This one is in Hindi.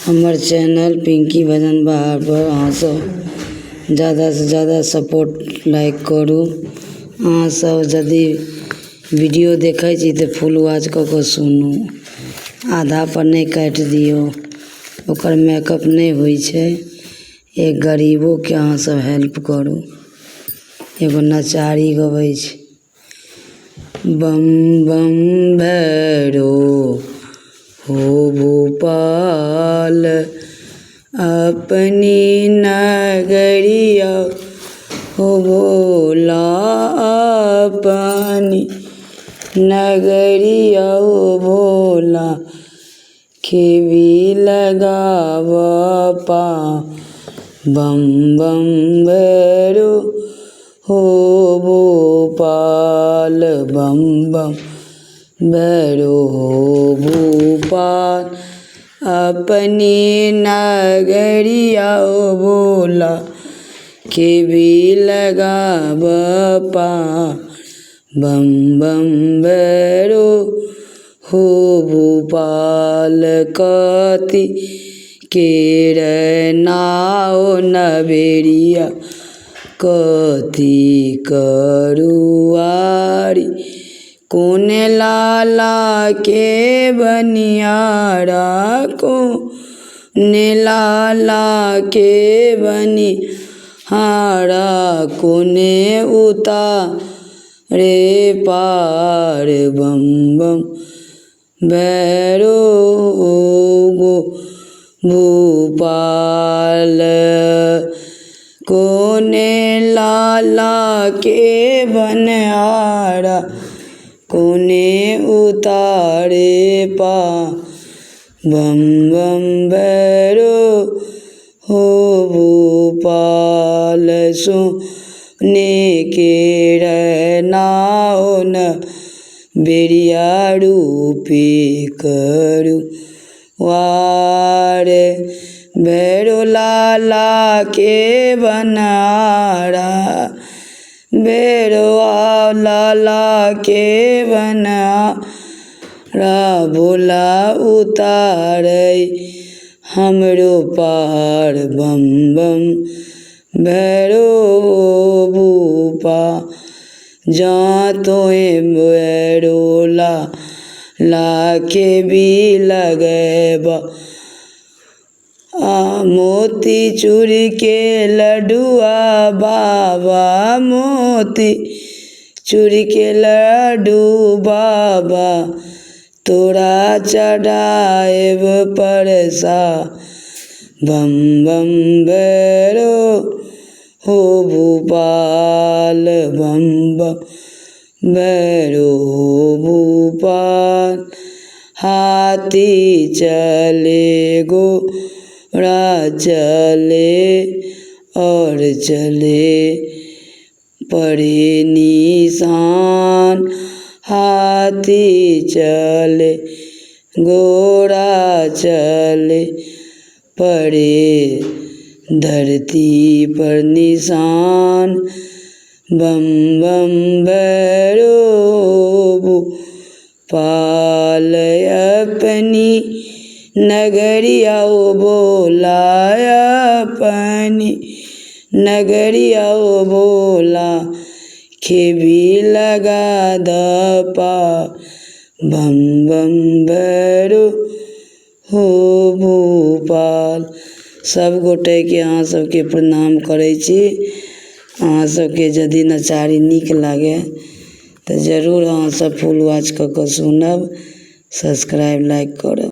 हमर चैनल पिंकी भजन बहार पर अहाँ सब ज़्यादा से ज़्यादा सपोर्ट लाइक करू। अहाँ सब यदि वीडियो देखै छी तऽ फुल वॉच कऽ के सुनू, आधा पर नहीं काट दियो, ओकर मेकअप नहीं होइ छै। एक गरीबों के अहाँ सब हेल्प करू। एगो नचारी गबै छै, बम बम भैरो हो भोपाल अपनी नगरिया हो भोला अपनी नगरिया हो भोला खेवी लगाव पा बम बम भैरो हो भोपाल बम बम भैरो हो भोपाल अपनी नगरिया हो भोला के भी लगाव पा बम बम भैरो हो भोपाल कति केर नाव नबेरिया कति करुआरी कौन लाला के बनियारा कौन लाला के बनिहारा कौन उतारे पार बम बम भैरो गो भोपाल कौन लाला के बनिहारा कौन उतारे पा बम बम भैरो हो भोपाल सोने के रहनाओ न बेरिया रूपी करू वार भैरो लाला के बनारा भैरो लाला के बनारा भोला उतारे हमरो पार बम बम भैरो भूपा जा तोए भैरो ला के भी लगेबा मोती चूड़ी के लड्डुआ बाबा मोती चूड़ी के लड्डू बाबा तोरा चढ़ाएब परसा बम बम भैरो हो भोपाल बम बम भैरो हो भोपाल हाथी चले घोड़ा चले और चले पड़े निशान हाथी चले घोड़ा चले पड़े धरती पर निशान बम बम भैरो भोपाल अपनी नगरिया ओ भोला अपनी नगरिया ओ भोला खेबी लगा दपा बम बम भैरो हो भोपाल। सब गोटे के अहाँ सबके प्रणाम करै छी। अहाँ सबके यदि नचारी नीक लागे तऽ जरूर अहाँ सब फुल वॉच कऽ के सुनब, सब्सक्राइब लाइक करब।